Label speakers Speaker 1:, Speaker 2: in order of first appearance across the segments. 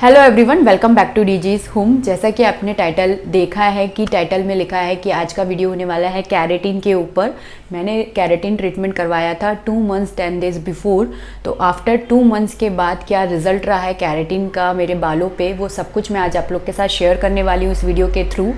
Speaker 1: Hello everyone, welcome back to डीजीज home. जैसा कि आपने टाइटल देखा है कि टाइटल में लिखा है कि आज का वीडियो होने वाला है कैरेटिन के ऊपर। मैंने कैरेटिन ट्रीटमेंट करवाया था 2 मंथ्स 10 डेज बिफोर। तो आफ्टर 2 मंथ्स के बाद क्या रिजल्ट रहा है कैरेटिन का मेरे बालों पे, वो सब कुछ मैं आज आप लोग के साथ शेयर करने वाली हूँ इस वीडियो के थ्रू।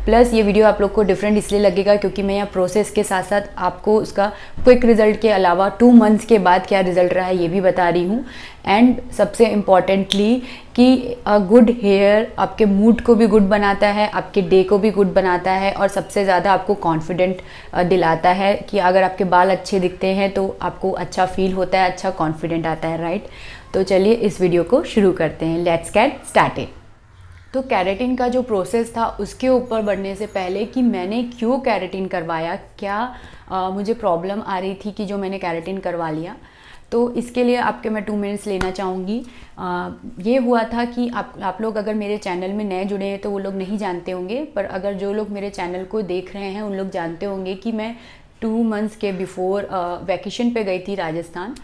Speaker 1: प्लस ये वीडियो आप लोग को डिफरेंट इसलिए लगेगा क्योंकि मैं यहाँ प्रोसेस के साथ साथ आपको उसका क्विक रिजल्ट के अलावा 2 मंथ्स के बाद क्या रिजल्ट रहा है ये भी बता रही हूँ। एंड सबसे इम्पॉर्टेंटली कि गुड हेयर आपके मूड को भी गुड बनाता है, आपके डे को भी गुड बनाता है और सबसे ज़्यादा आपको कॉन्फिडेंट दिलाता है कि अगर आपके बाल अच्छे दिखते हैं तो आपको अच्छा फील होता है, अच्छा कॉन्फिडेंट आता है, राइट। तो चलिए इस वीडियो को शुरू करते हैं। Let's get started. तो कैरेटिन का जो प्रोसेस था उसके ऊपर बढ़ने से पहले कि मैंने क्यों कैरेटिन करवाया, क्या मुझे प्रॉब्लम आ रही थी कि जो मैंने कैरेटिन करवा लिया, तो इसके लिए आपके मैं 2 मिनट्स लेना चाहूँगी। ये हुआ था कि आप लोग अगर मेरे चैनल में नए जुड़े हैं तो वो लोग नहीं जानते होंगे, पर अगर जो लोग मेरे चैनल को देख रहे हैं उन लोग जानते होंगे कि मैं 2 मंथ्स के बिफोर वैकेशन पे गई थी राजस्थान।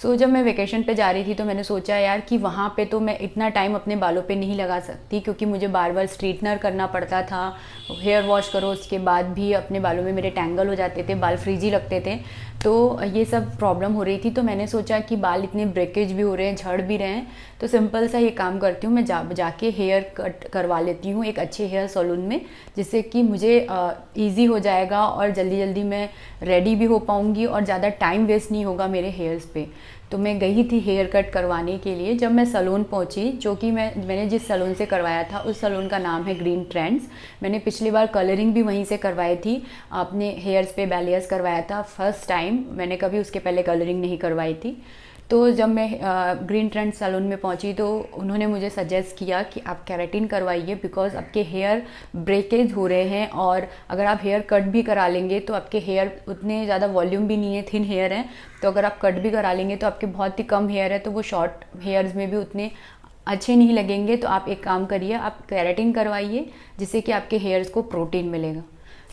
Speaker 1: सो जब मैं वेकेशन पे जा रही थी तो मैंने सोचा यार कि वहाँ पे तो मैं इतना टाइम अपने बालों पे नहीं लगा सकती क्योंकि मुझे बार बार स्ट्रेटनर करना पड़ता था, हेयर वॉश करो उसके बाद भी अपने बालों में मेरे टैंगल हो जाते थे, बाल फ्रीजी लगते थे, तो ये सब प्रॉब्लम हो रही थी। तो मैंने सोचा कि बाल इतने ब्रेकेज भी हो रहे हैं, झड़ भी रहे हैं, तो सिंपल सा ये काम करती हूँ, मैं जाके हेयर कट करवा लेती हूँ एक अच्छे हेयर सैलून में, जिससे कि मुझे ईजी हो जाएगा और जल्दी जल्दी मैं रेडी भी हो पाऊँगी और ज़्यादा टाइम वेस्ट नहीं होगा मेरे हेयर्स पे। तो मैं गई थी हेयर कट करवाने के लिए। जब मैं सैलून पहुंची, जो कि मैंने जिस सैलून से करवाया था उस सैलून का नाम है ग्रीन ट्रेंड्स। मैंने पिछली बार कलरिंग भी वहीं से करवाई थी, अपने हेयर्स पे बैलियर्स करवाया था फर्स्ट टाइम, मैंने कभी उसके पहले कलरिंग नहीं करवाई थी। तो जब मैं ग्रीन ट्रेंड सैलून में पहुंची तो उन्होंने मुझे सजेस्ट किया कि आप कैरेटिन करवाइए बिकॉज आपके हेयर ब्रेकेज हो रहे हैं और अगर आप हेयर कट भी करा लेंगे तो आपके हेयर उतने ज़्यादा वॉल्यूम भी नहीं है, थिन हेयर है, तो अगर आप कट भी करा लेंगे तो आपके बहुत ही कम हेयर है, तो वो शॉर्ट हेयर्स में भी उतने अच्छे नहीं लगेंगे। तो आप एक काम करिए, आप कैरेटिन करवाइए जिससे कि आपके हेयर्स को प्रोटीन मिलेगा।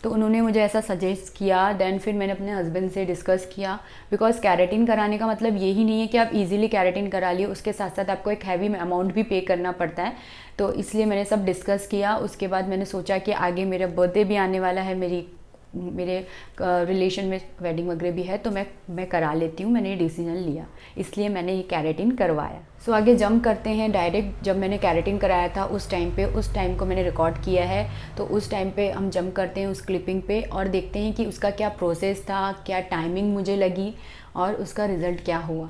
Speaker 1: तो उन्होंने मुझे ऐसा सजेस्ट किया। देन फिर मैंने अपने हस्बैंड से डिस्कस किया बिकॉज कैरेटिन कराने का मतलब यही नहीं है कि आप इजीली कैरेटिन करा लिए, उसके साथ साथ आपको एक हैवी अमाउंट भी पे करना पड़ता है। तो इसलिए मैंने सब डिस्कस किया। उसके बाद मैंने सोचा कि आगे मेरा बर्थडे भी आने वाला है, मेरे रिलेशन में वेडिंग वगैरह भी है, तो मैं करा लेती हूँ। मैंने ये डिसीजन लिया, इसलिए मैंने ये कैरेटिन करवाया। सो आगे जंप करते हैं डायरेक्ट। जब मैंने कैरेटिन कराया था उस टाइम को मैंने रिकॉर्ड किया है, तो उस टाइम पे हम जंप करते हैं उस क्लिपिंग पे और देखते हैं कि उसका क्या प्रोसेस था, क्या टाइमिंग मुझे लगी और उसका रिज़ल्ट क्या हुआ।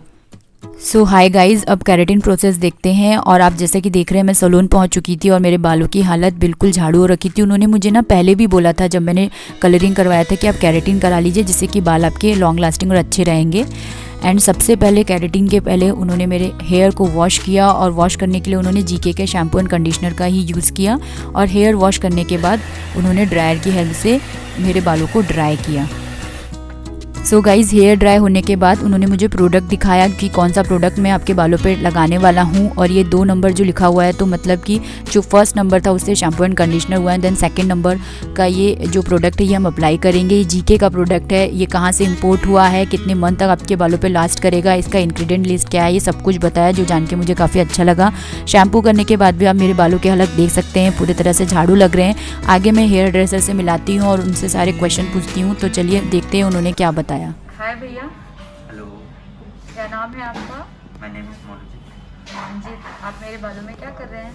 Speaker 2: सो हाय गाइज़, अब कैरेटिन प्रोसेस देखते हैं। और आप जैसे कि देख रहे हैं मैं सैलून पहुंच चुकी थी और मेरे बालों की हालत बिल्कुल झाड़ू हो रखी थी। उन्होंने मुझे ना पहले भी बोला था जब मैंने कलरिंग करवाया था कि आप कैरेटिन करा लीजिए जिससे कि बाल आपके लॉन्ग लास्टिंग और अच्छे रहेंगे। एंड सबसे पहले कैरेटिन के पहले उन्होंने मेरे हेयर को वॉश किया और वॉश करने के लिए उन्होंने जीके के शैम्पू एंड कंडीशनर का ही यूज़ किया और हेयर वॉश करने के बाद उन्होंने ड्रायर की हेल्प से मेरे बालों को ड्राई किया। सो गाइज़, हेयर ड्राई होने के बाद उन्होंने मुझे प्रोडक्ट दिखाया कि कौन सा प्रोडक्ट मैं आपके बालों पे लगाने वाला हूँ। और ये 2 नंबर जो लिखा हुआ है, तो मतलब कि जो फर्स्ट नंबर था उससे शैम्पू एंड कंडीशनर हुआ है, देन सेकंड नंबर का ये जो प्रोडक्ट है ये हम अप्लाई करेंगे। ये जीके का प्रोडक्ट है, ये कहाँ से इंपोर्ट हुआ है, कितने मंथ तक आपके बालों पे लास्ट करेगा, इसका इंग्रेडिएंट लिस्ट क्या है, ये सब कुछ बताया, जो जान के मुझे काफ़ी अच्छा लगा। शैम्पू करने के बाद भी आप मेरे बालों की हालत देख सकते हैं, पूरी तरह से झाड़ू लग रहे हैं। आगे मैं हेयर ड्रेसर से मिलाती हूँ और उनसे सारे क्वेश्चन पूछती हूँ, तो चलिए देखते हैं उन्होंने क्या बताया।
Speaker 3: हाय भैया।
Speaker 4: हेलो,
Speaker 3: क्या नाम है आपका?
Speaker 4: My name is Monujit.
Speaker 3: Manjit, आप मेरे बालों में क्या कर रहे हैं?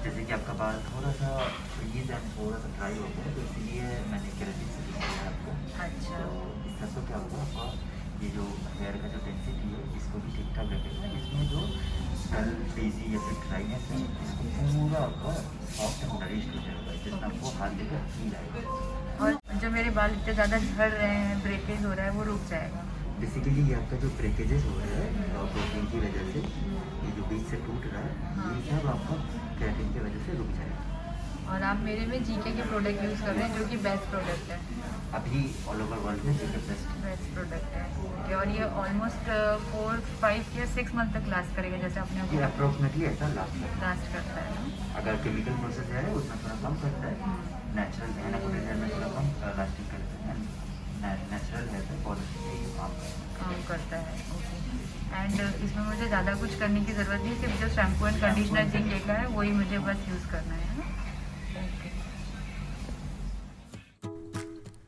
Speaker 4: जैसे कि आपका बाल थोड़ा सा फ्रीज एंड थोड़ा सा ड्राई हो गया है, तो इसलिए मैंने केराटिन से दिया आपको।
Speaker 3: अच्छा।
Speaker 4: तो इससे तो क्या होगा, आपका ये जो हेयर का जो डेंसिटी है इसको भी ठीक ठाक रखेगा। इसमें जो डल फ्रीजी या फिर ड्राइनेस है इसको पूरा आपका सॉफ्ट एंड नरिश्ड हो जाएगा, जिसमें आपको हाथ देकर फील आएगा।
Speaker 3: और जो मेरे बाल इतने ज़्यादा झड़ रहे हैं, ब्रेकेज हो रहा है, वो रुक जाएगा?
Speaker 4: बेसिकली ये आपका जो ब्रेकेजेस हो रहा है प्रोटीन की वजह से, ये जो बीच से टूट रहा है, ये सब आपका केराटिन की वजह से रुक जाएगा।
Speaker 3: और आप मेरे में जीके के प्रोडक्ट यूज़ कर रहे हैं जो कि बेस्ट प्रोडक्ट है,
Speaker 4: अभी ऑल ओवर वर्ल्ड में जीके
Speaker 3: बेस्ट प्रोडक्ट है। ओके, और ये ऑलमोस्ट 4, 5 या 6 मंथ तक लास्ट करेगा जैसे आपने
Speaker 4: ये अप्रोक्सीमेटली ऐसा
Speaker 3: लास्ट करता है ना?
Speaker 4: अगर केमिकल प्रोसेस है उसमें थोड़ा कम करता है, नेचुरल है ना, हेयर में थोड़ा कम लास्टिंग करता है, नेचुरल हेयर पे बहुत काम
Speaker 3: करता है। ओके, एंड इसमें मुझे ज़्यादा कुछ करने की ज़रूरत नहीं, सिर्फ जो शैम्पू एंड कंडीशनर जिंक लिखा है वही मुझे बस यूज़ करना है। ओके,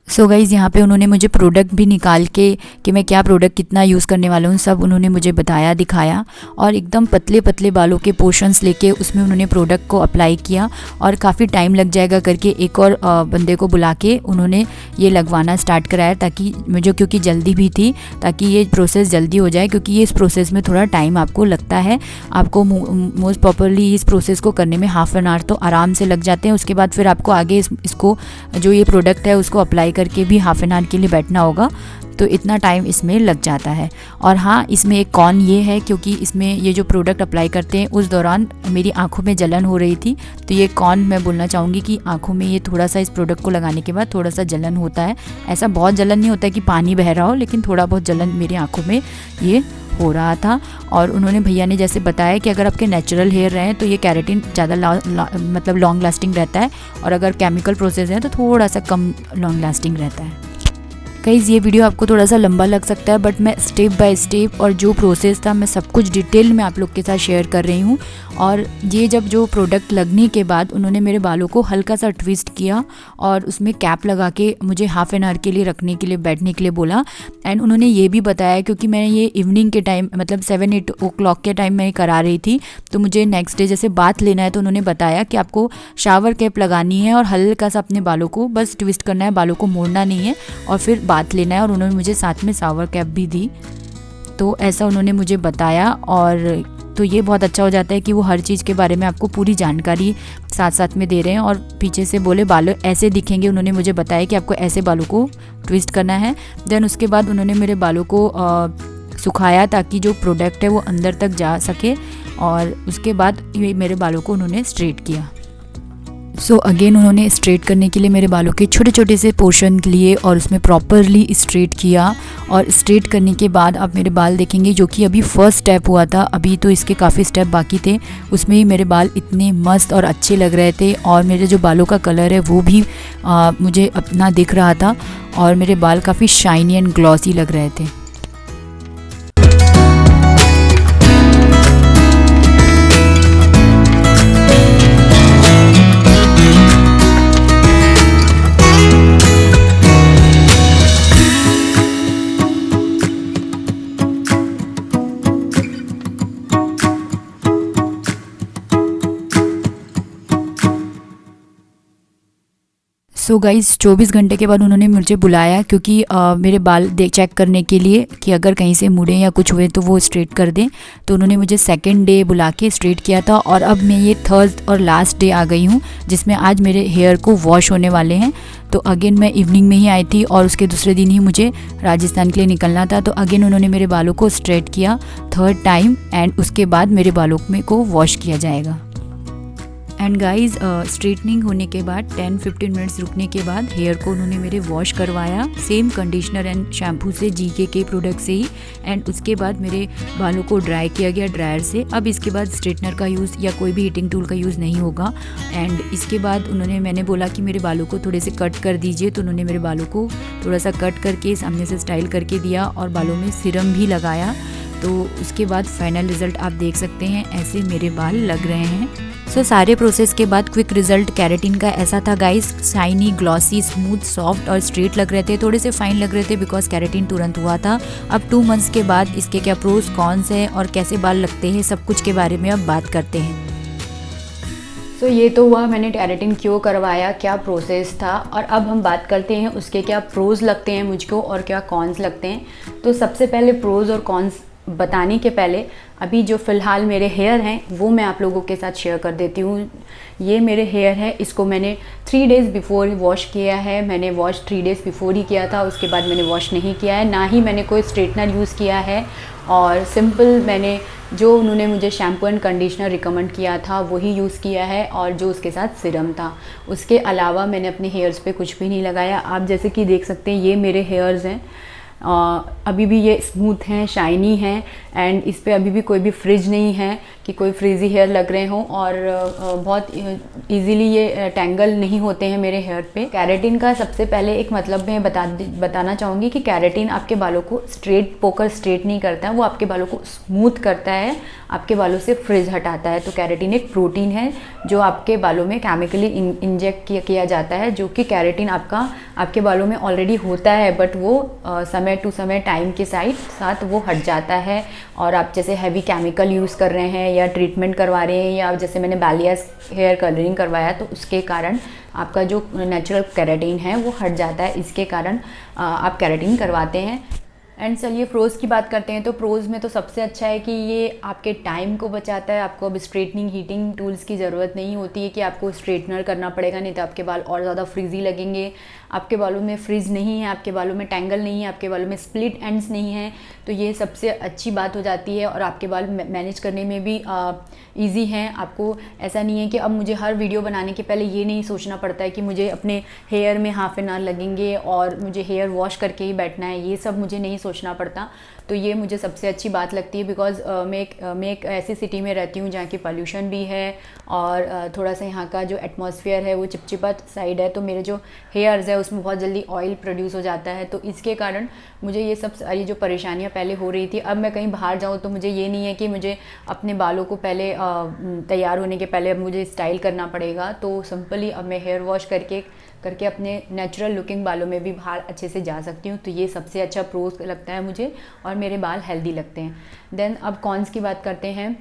Speaker 2: सो गाइज़ यहाँ पे उन्होंने मुझे प्रोडक्ट भी निकाल के कि मैं क्या प्रोडक्ट कितना यूज़ करने वाला हूँ सब उन्होंने मुझे बताया दिखाया, और एकदम पतले पतले बालों के पोर्शंस लेके उसमें उन्होंने प्रोडक्ट को अप्लाई किया, और काफ़ी टाइम लग जाएगा करके एक और बंदे को बुला के उन्होंने ये लगवाना स्टार्ट कराया, ताकि मुझे क्योंकि जल्दी भी थी ताकि ये प्रोसेस जल्दी हो जाए, क्योंकि ये इस प्रोसेस में थोड़ा टाइम आपको लगता है। आपको मोस्ट प्रॉपरली इस प्रोसेस को करने में हाफ एन आवर तो आराम से लग जाते हैं। उसके बाद फिर आपको आगे इसको जो ये प्रोडक्ट है उसको अप्लाई करके भी हाफ एन आवर के लिए बैठना होगा, तो इतना टाइम इसमें लग जाता है। और हाँ, इसमें एक कॉन ये है क्योंकि इसमें ये जो प्रोडक्ट अप्लाई करते हैं उस दौरान मेरी आंखों में जलन हो रही थी, तो ये कॉन मैं बोलना चाहूँगी कि आंखों में ये थोड़ा सा इस प्रोडक्ट को लगाने के बाद थोड़ा सा जलन होता है। ऐसा बहुत जलन नहीं होता है कि पानी बह रहा हो, लेकिन थोड़ा बहुत जलन मेरी आंखों में ये हो रहा था। और उन्होंने भैया ने जैसे बताया कि अगर आपके नेचुरल हेयर रहें तो ये कैरेटिन ज़्यादा मतलब लॉन्ग लास्टिंग रहता है, और अगर केमिकल प्रोसेस है तो थोड़ा सा कम लॉन्ग लास्टिंग रहता है। गाइज़ ये वीडियो आपको थोड़ा सा लंबा लग सकता है, बट मैं स्टेप बाय स्टेप और जो प्रोसेस था मैं सब कुछ डिटेल में आप लोग के साथ शेयर कर रही हूँ। और ये जब जो प्रोडक्ट लगने के बाद उन्होंने मेरे बालों को हल्का सा ट्विस्ट किया और उसमें कैप लगा के मुझे हाफ एन आवर के लिए रखने के लिए बैठने के लिए बोला। एंड उन्होंने ये भी बताया, क्योंकि मैं ये इवनिंग के टाइम मतलब 7-8 ओ क्लॉक के टाइम मैं करा रही थी, तो मुझे नेक्स्ट डे जैसे बात लेना है तो उन्होंने बताया कि आपको शावर कैप लगानी है और हल्का सा अपने बालों को बस ट्विस्ट करना है, बालों को मोड़ना नहीं है, और फिर बात लेना है। और उन्होंने मुझे साथ में शावर कैप भी दी, तो ऐसा उन्होंने मुझे बताया। और तो ये बहुत अच्छा हो जाता है कि वो हर चीज़ के बारे में आपको पूरी जानकारी साथ साथ में दे रहे हैं। और पीछे से बोले बाल ऐसे दिखेंगे, उन्होंने मुझे बताया कि आपको ऐसे बालों को ट्विस्ट करना है। देन उसके बाद उन्होंने मेरे बालों को सुखाया ताकि जो प्रोडक्ट है वो अंदर तक जा सके, और उसके बाद ये मेरे बालों को उन्होंने स्ट्रेट किया। सो अगेन उन्होंने स्ट्रेट करने के लिए मेरे बालों के छोटे छोटे से पोर्शन लिए और उसमें प्रॉपरली स्ट्रेट किया। और स्ट्रेट करने के बाद आप मेरे बाल देखेंगे, जो कि अभी फर्स्ट स्टेप हुआ था, अभी तो इसके काफ़ी स्टेप बाकी थे, उसमें ही मेरे बाल इतने मस्त और अच्छे लग रहे थे। और मेरे जो बालों का कलर है वो भी मुझे अपना दिख रहा था, और मेरे बाल काफ़ी शाइनी एंड ग्लॉसी लग रहे थे। सो गाइज़ 24 घंटे के बाद उन्होंने मुझे बुलाया, क्योंकि मेरे बाल चेक करने के लिए कि अगर कहीं से मुड़े या कुछ हुए तो वो स्ट्रेट कर दें। तो उन्होंने मुझे सेकंड डे बुला के स्ट्रेट किया था, और अब मैं ये थर्ड और लास्ट डे आ गई हूँ जिसमें आज मेरे हेयर को वॉश होने वाले हैं। तो अगेन मैं इवनिंग में ही आई थी और उसके दूसरे दिन ही मुझे राजस्थान के लिए निकलना था। तो अगेन उन्होंने मेरे बालों को स्ट्रेट किया थर्ड टाइम, एंड उसके बाद मेरे बालों में को वॉश किया जाएगा। एंड गाइज़ स्ट्रेटनिंग होने के बाद 10-15 मिनट्स रुकने के बाद हेयर को उन्होंने मेरे वॉश करवाया सेम कंडीशनर एंड शैम्पू से, जीके के प्रोडक्ट से ही। एंड उसके बाद मेरे बालों को ड्राई किया गया ड्रायर से। अब इसके बाद स्ट्रेटनर का यूज़ या कोई भी हीटिंग टूल का यूज़ नहीं होगा। एंड इसके बाद मैंने बोला कि मेरे बालों को थोड़े से कट कर दीजिए, तो उन्होंने मेरे बालों को थोड़ा सा कट करके सामने से स्टाइल करके दिया और बालों में सीरम भी लगाया। तो उसके बाद फाइनल रिज़ल्ट आप देख सकते हैं, ऐसे मेरे बाल लग रहे हैं। सो सारे प्रोसेस के बाद क्विक रिजल्ट कैरेटिन का ऐसा था guys, shiny, glossy, smooth, soft और स्ट्रेट लग रहे थे, थोड़े से फाइन लग रहे थे बिकॉज कैरेटिन तुरंत हुआ था। अब 2 मंथ्स के बाद इसके क्या प्रोज कॉन्स है और कैसे बाल लगते हैं, सब कुछ के बारे में अब बात करते हैं।
Speaker 1: तो ये तो हुआ मैंने कैरेटिन क्यों करवाया, क्या प्रोसेस था, और अब हम बात करते हैं उसके क्या प्रोज लगते हैं मुझको और क्या कॉन्स लगते हैं। तो सबसे पहले प्रोज और कॉन्स बताने के पहले अभी जो फ़िलहाल मेरे हेयर हैं वो मैं आप लोगों के साथ शेयर कर देती हूँ। ये मेरे हेयर है, इसको मैंने 3 डेज़ बिफोर वॉश किया है। मैंने वॉश 3 डेज़ बिफोर ही किया था, उसके बाद मैंने वॉश नहीं किया है, ना ही मैंने कोई स्ट्रेटनर यूज़ किया है। और सिंपल मैंने जो उन्होंने मुझे शैम्पू एंड कंडीशनर रिकमेंड किया था वही यूज़ किया है, और जो उसके साथ सीरम था। उसके अलावा मैंने अपने हेयर्स पे कुछ भी नहीं लगाया। आप जैसे कि देख सकते हैं ये मेरे हेयर्स हैं। अभी भी ये स्मूथ हैं, शाइनी हैं एंड इस पे अभी भी कोई भी फ्रिज नहीं है कि कोई फ्रीजी हेयर लग रहे हों, और बहुत इजीली ये टैंगल नहीं होते हैं मेरे हेयर पे। कैरेटिन का सबसे पहले एक मतलब मैं बताना चाहूँगी कि कैरेटिन आपके बालों को स्ट्रेट नहीं करता है, वो आपके बालों को स्मूथ करता है, आपके बालों से फ्रिज हटाता है। तो कैरेटिन एक प्रोटीन है जो आपके बालों में केमिकली इंजेक्ट किया जाता है, जो कि कैरेटिन आपके बालों में ऑलरेडी होता है, बट वो समय टू समय टाइम के साथ वो हट जाता है। और आप जैसे हैवी केमिकल यूज़ कर रहे हैं या ट्रीटमेंट करवा रहे हैं, या जैसे मैंने बालियास हेयर कलरिंग करवाया तो उसके कारण आपका जो नेचुरल कैरेटिन है वो हट जाता है, इसके कारण आप कैरेटिन करवाते हैं। एंड चलिए प्रोज़ की बात करते हैं। तो प्रोज़ में तो सबसे अच्छा है कि ये आपके टाइम को बचाता है, आपको अब स्ट्रेटनिंग हीटिंग टूल्स की ज़रूरत नहीं होती है कि आपको स्ट्रेटनर करना पड़ेगा, नहीं तो आपके बाल और ज़्यादा फ्रीजी लगेंगे। आपके बालों में फ्रिज नहीं है, आपके बालों में टैंगल नहीं है, आपके बालों में स्प्लिट एंड्स नहीं है, तो ये सबसे अच्छी बात हो जाती है। और आपके बाल मैनेज करने में भी ईजी हैं। आपको ऐसा नहीं है कि अब मुझे हर वीडियो बनाने के पहले ये नहीं सोचना पड़ता है कि मुझे अपने हेयर में हाफ एन आवर लगेंगे और मुझे हेयर वॉश करके ही बैठना है, ये सब मुझे नहीं सोचना पड़ता। तो ये मुझे सबसे अच्छी बात लगती है, बिकॉज़ मैं एक ऐसी सिटी में रहती हूँ जहाँ की पोल्यूशन भी है और थोड़ा सा यहाँ का जो एटमॉस्फेयर है वो चिपचिपा साइड है, तो मेरे जो हेयर्स है उसमें बहुत जल्दी ऑयल प्रोड्यूस हो जाता है। तो इसके कारण मुझे ये सब सारी जो परेशानियाँ पहले हो रही थी, अब मैं कहीं बाहर जाऊँ तो मुझे ये नहीं है कि मुझे अपने बालों को पहले तैयार होने के पहले अब मुझे स्टाइल करना पड़ेगा। तो सिंपली अब मैं हेयर वॉश करके अपने नेचुरल लुकिंग बालों में भी बाहर अच्छे से जा सकती हूँ। तो ये सबसे अच्छा प्रोज लगता है मुझे, और मेरे बाल हेल्दी लगते हैं। देन अब कॉन्स की बात करते हैं।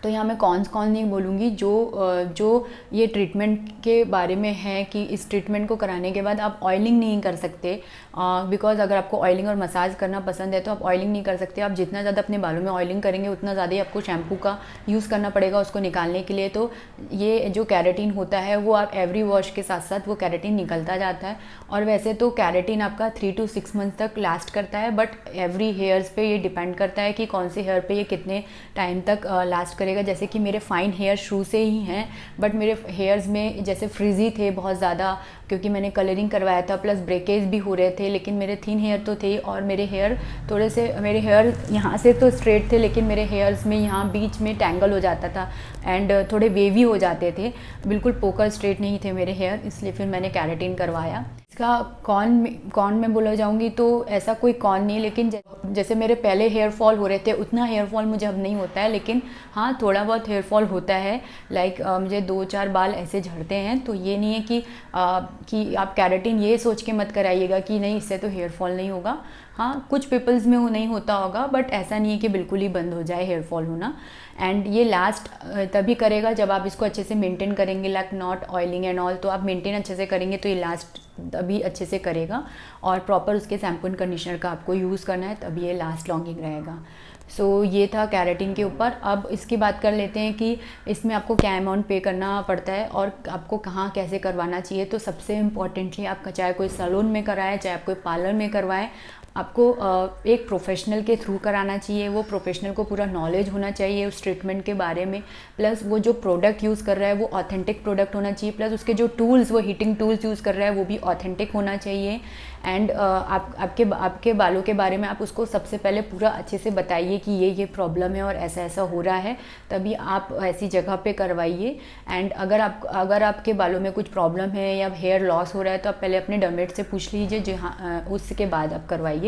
Speaker 1: तो यहाँ मैं कौन नहीं बोलूँगी, जो ये ट्रीटमेंट के बारे में है कि इस ट्रीटमेंट को कराने के बाद आप ऑयलिंग नहीं कर सकते, बिकॉज अगर आपको ऑयलिंग और मसाज करना पसंद है तो आप ऑयलिंग नहीं कर सकते। आप जितना ज़्यादा अपने बालों में ऑयलिंग करेंगे उतना ज़्यादा ही आपको शैम्पू का यूज़ करना पड़ेगा उसको निकालने के लिए। तो ये जो कैरेटिन होता है वो आप एवरी वॉश के साथ साथ वो कैरेटिन निकलता जाता है। और वैसे तो कैरेटिन आपका 3 to 6 मंथ तक लास्ट करता है, बट एवरी हेयर्स पे ये डिपेंड करता है कि कौन से हेयर पे ये कितने टाइम तक लास्ट करेगा। जैसे कि मेरे फाइन हेयर शुरू से ही हैं, बट मेरे हेयर्स में जैसे फ्रीजी थे बहुत ज़्यादा, क्योंकि मैंने कलरिंग करवाया था, प्लस ब्रेकेज भी हो रहे थे, लेकिन मेरे थिन हेयर तो थे और मेरे हेयर थोड़े से, मेरे हेयर यहाँ से तो स्ट्रेट थे लेकिन मेरे हेयर्स में यहाँ बीच में टैंगल हो जाता था एंड थोड़े वेवी हो जाते थे, बिल्कुल पोकर स्ट्रेट नहीं थे मेरे हेयर, इसलिए फिर मैंने कैरेटिन करवाया। इसका कौन में बोला जाऊँगी तो ऐसा कोई कौन नहीं, लेकिन जैसे मेरे पहले हेयर फॉल हो रहे थे उतना हेयर फॉल मुझे अब नहीं होता है, लेकिन हाँ थोड़ा बहुत हेयर फॉल होता है। लाइक मुझे 2-4 बाल ऐसे झड़ते हैं। तो ये नहीं है कि आप कैरेटिन ये सोच के मत कराइएगा कि नहीं इससे तो हेयर फॉल नहीं होगा। हाँ कुछ पीपल्स में वो नहीं होता होगा, बट ऐसा नहीं है कि बिल्कुल ही बंद हो जाए हेयर फॉल होना। एंड ये लास्ट तभी करेगा जब आप इसको अच्छे से मेंटेन करेंगे, like not oiling and all. तो आप मेंटेन अच्छे से करेंगे तो ये लास्ट तभी अच्छे से करेगा, और प्रॉपर उसके शैम्पू एंड कंडीशनर का आपको यूज़ करना है तभी ये लास्ट लॉन्गिंग रहेगा। सो ये था कैरेटिन के ऊपर। अब इसकी बात कर लेते हैं कि इसमें आपको क्या अमाउंट पे करना पड़ता है और आपको कहाँ कैसे करवाना चाहिए। तो सबसे इम्पॉर्टेंटली आपका चाहे कोई सैलून में कराएं चाहे आप कोई पार्लर में करवाएं, आपको एक प्रोफेशनल के थ्रू कराना चाहिए। वो प्रोफेशनल को पूरा नॉलेज होना चाहिए उस ट्रीटमेंट के बारे में, प्लस वो जो प्रोडक्ट यूज़ कर रहा है वो ऑथेंटिक प्रोडक्ट होना चाहिए, प्लस उसके जो टूल्स वो हीटिंग टूल्स यूज़ कर रहा है वो भी ऑथेंटिक होना चाहिए। एंड आपके बालों के बारे में आप उसको सबसे पहले पूरा अच्छे से बताइए कि ये प्रॉब्लम है और ऐसा ऐसा हो रहा है, तभी आप ऐसी जगह पे करवाइए। एंड अगर आपके बालों में कुछ प्रॉब्लम है या हेयर लॉस हो रहा है तो आप पहले अपने डर्मेट से पूछ लीजिए, जहाँ उसके बाद आप करवाइए।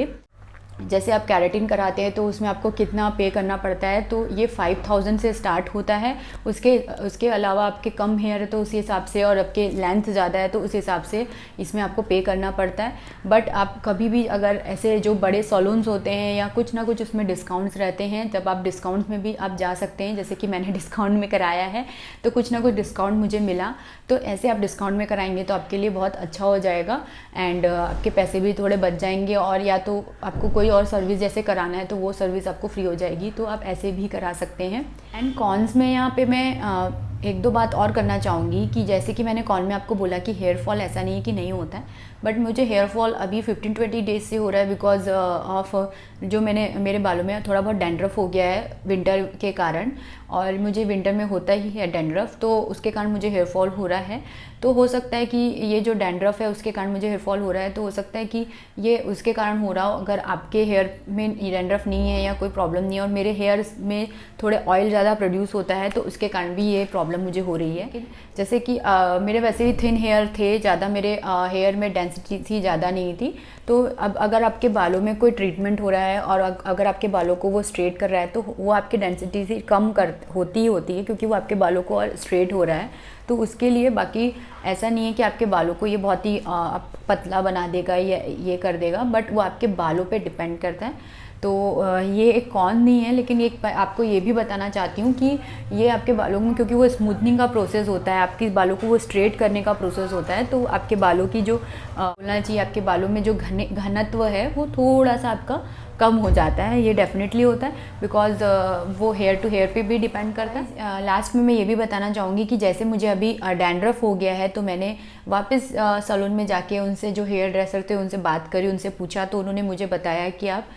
Speaker 1: जैसे आप कैरेटिन कराते हैं तो उसमें आपको कितना पे करना पड़ता है, तो ये 5000 से स्टार्ट होता है। उसके अलावा आपके कम हेयर है तो उस हिसाब से, और आपके लेंथ ज़्यादा है तो उस हिसाब से इसमें आपको पे करना पड़ता है। बट आप कभी भी अगर ऐसे जो बड़े सैलून्स होते हैं या कुछ ना कुछ उसमें डिस्काउंट्स रहते हैं, तब आप डिस्काउंट्स में भी आप जा सकते हैं। जैसे कि मैंने डिस्काउंट में कराया है तो कुछ ना कुछ डिस्काउंट मुझे मिला, तो ऐसे आप डिस्काउंट में कराएंगे तो आपके लिए बहुत अच्छा हो जाएगा एंड आपके पैसे भी थोड़े बच जाएंगे। और या तो आपको कोई और सर्विस जैसे कराना है तो वो सर्विस आपको फ्री हो जाएगी, तो आप ऐसे भी करा सकते हैं। एंड कॉन्स में यहाँ पे मैं एक दो बात और करना चाहूँगी कि जैसे कि मैंने कॉल में आपको बोला कि हेयर फॉल ऐसा नहीं है कि नहीं होता है, बट मुझे हेयर फॉल अभी 15-20 डेज से हो रहा है बिकॉज ऑफ जो मेरे बालों में थोड़ा बहुत डैंड्रफ हो गया है विंटर के कारण, और मुझे विंटर में होता ही है डैंड्रफ, तो उसके कारण मुझे हेयर फॉल हो रहा है। तो हो सकता है कि ये जो डैंड्रफ है उसके कारण मुझे हेयर फॉल हो रहा है, तो हो सकता है कि ये उसके कारण हो रहा हो। अगर आपके हेयर में डैंड्रफ नहीं है या कोई प्रॉब्लम नहीं है और मेरे हेयर में थोड़े ऑयल ज़्यादा प्रोड्यूस होता है, तो उसके कारण भी ये प्रॉब्लम मुझे हो रही है। जैसे कि मेरे वैसे भी थिन हेयर थे, ज़्यादा मेरे हेयर में डेंसिटी ज़्यादा नहीं थी। तो अब अगर आपके बालों में कोई ट्रीटमेंट हो रहा है और अगर आपके बालों को वो स्ट्रेट कर रहा है, तो वो आपके डेंसिटी से कम होती है, क्योंकि वो आपके बालों को और स्ट्रेट हो रहा है। तो उसके लिए बाकी ऐसा नहीं है कि आपके बालों को ये बहुत ही पतला बना देगा या ये कर देगा, बट वो आपके बालों पे डिपेंड करता है। तो ये एक कॉन नहीं है, लेकिन एक आपको ये भी बताना चाहती हूँ कि ये आपके बालों में, क्योंकि वो स्मूथनिंग का प्रोसेस होता है, आपके बालों को वो स्ट्रेट करने का प्रोसेस होता है, तो आपके बालों की जो बोलना चाहिए आपके बालों में जो घनत्व है वो थोड़ा सा आपका कम हो जाता है। ये डेफिनेटली होता है बिकॉज वो हेयर टू हेयर पे भी डिपेंड करता है। लास्ट में मैं ये भी बताना चाहूँगी कि जैसे मुझे अभी डैंड्रफ हो गया है, तो मैंने वापस सैलून में जाके उनसे जो हेयर ड्रेसर थे उनसे बात करी, उनसे पूछा, तो उन्होंने मुझे बताया कि आप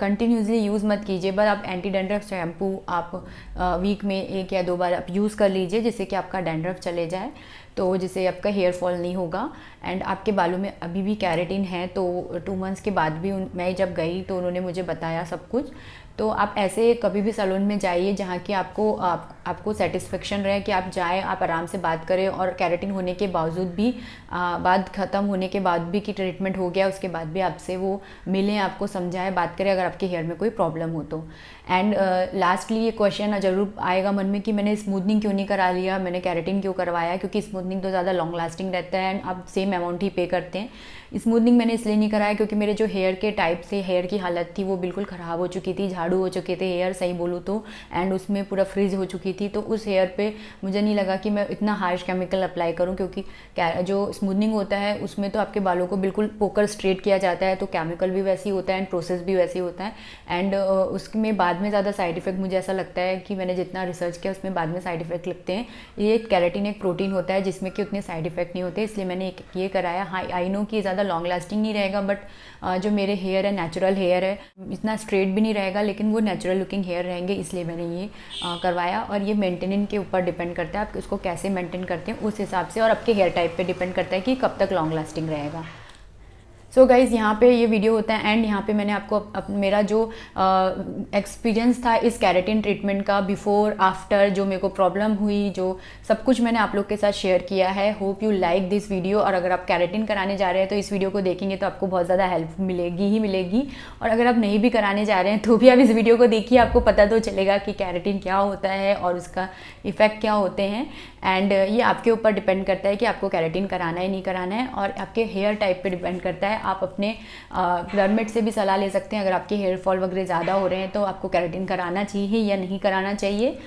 Speaker 1: कंटिन्यूसली यूज़ मत कीजिए, बट आप एंटी डैंड्रफ शैम्पू आप वीक में 1 या 2 बार आप यूज़ कर लीजिए, जिससे कि आपका डैंड्रफ चले जाए, तो जिससे आपका हेयर फॉल नहीं होगा। एंड आपके बालों में अभी भी कैरेटिन है, तो 2 मंथ्स के बाद भी मैं जब गई तो उन्होंने मुझे बताया सब कुछ। तो आप ऐसे कभी भी सैलून में जाइए जहाँ की आपको सेटिस्फेक्शन रहे कि आप जाएँ, आप आराम से बात करें, और कैरेटिन होने के बावजूद भी बात ख़त्म होने के बाद भी कि ट्रीटमेंट हो गया उसके बाद भी आपसे वो मिलें, आपको समझाएं, बात करें अगर आपके हेयर में कोई प्रॉब्लम हो तो। एंड लास्टली ये क्वेश्चन ज़रूर आएगा मन में कि मैंने स्मूथनिंग क्यों नहीं करा लिया, मैंने कैरेटिन क्यों करवाया, क्योंकि स्मूथनिंग तो ज़्यादा लॉन्ग लास्टिंग रहता है एंड आप सेम अमाउंट ही पे करते हैं। स्मूथनिंग मैंने इसलिए नहीं कराया क्योंकि मेरे जो हेयर के टाइप से हेयर की हालत थी वो बिल्कुल ख़राब हो चुकी थी, झाड़ू हो चुके थे हेयर सही बोलूँ तो, एंड उसमें पूरा फ्रीज हो चुकी थी। तो उस हेयर पे मुझे नहीं लगा कि मैं इतना हार्श केमिकल अप्लाई करूँ, क्योंकि जो स्मूथनिंग होता है उसमें तो आपके बालों को बिल्कुल पोकर स्ट्रेट किया जाता है, तो केमिकल भी वैसे ही होता है एंड प्रोसेस भी वैसे ही होता है। एंड उसमें बाद में ज़्यादा साइड इफेक्ट मुझे ऐसा लगता है कि मैंने जितना रिसर्च किया उसमें बाद में साइड इफेक्ट लगते हैं। ये कैरेटिन एक प्रोटीन होता है जिसमें कि उतने साइड इफेक्ट नहीं होते, इसलिए मैंने ये कराया। हाँ, आई नो कि ज़्यादा लॉन्ग लास्टिंग नहीं रहेगा, बट जो मेरे हेयर है नेचुरल हेयर है, इतना स्ट्रेट भी नहीं रहेगा, लेकिन वो नेचुरल लुकिंग हेयर रहेंगे, इसलिए मैंने ये करवाया। और ये मेंटेनेंस के ऊपर डिपेंड करता है, आप उसको कैसे मेंटेन करते हैं उस हिसाब से, और आपके हेयर टाइप पे डिपेंड करता है कि कब तक लॉन्ग लास्टिंग रहेगा। सो गाइज़, यहाँ पे ये वीडियो होता है एंड यहाँ पे मैंने आपको मेरा जो एक्सपीरियंस था इस कैरेटिन ट्रीटमेंट का, बिफोर आफ्टर, जो मेरे को प्रॉब्लम हुई, जो सब कुछ मैंने आप लोग के साथ शेयर किया है। Hope you like this video. और अगर आप कैरेटिन कराने जा रहे हैं तो इस वीडियो को देखेंगे तो आपको बहुत ज़्यादा हेल्प मिलेगी। और अगर आप नहीं भी कराने जा रहे हैं तो भी आप इस वीडियो को देखिए, आपको पता तो चलेगा कि कैरेटिन क्या होता है और उसका इफ़ेक्ट क्या होते हैं। एंड ये आपके ऊपर डिपेंड करता है कि आपको कैरेटिन कराना है नहीं कराना है, और आपके हेयर टाइप पे डिपेंड करता है। आप अपने डर्मेट से भी सलाह ले सकते हैं, अगर आपके हेयर फॉल वगैरह ज़्यादा हो रहे हैं तो आपको कैरेटिन कराना चाहिए या नहीं कराना चाहिए।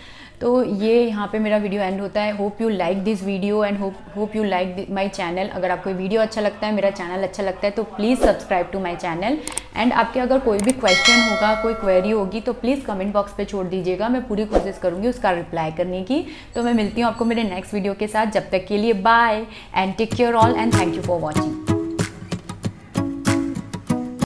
Speaker 1: तो ये यहाँ पे मेरा वीडियो एंड होता है। Hope you like this video and hope you like my channel. अगर आपको वीडियो अच्छा लगता है, मेरा चैनल अच्छा लगता है, तो please subscribe to my channel. And आपके अगर कोई भी क्वेश्चन होगा, कोई क्वेरी होगी, तो प्लीज़ कमेंट बॉक्स पे छोड़ दीजिएगा, मैं पूरी कोशिश करूँगी उसका रिप्लाई करने की। तो मैं मिलती हूँ आपको मेरे नेक्स्ट वीडियो के साथ। जब तक के लिए bye and take care all and thank you for watching.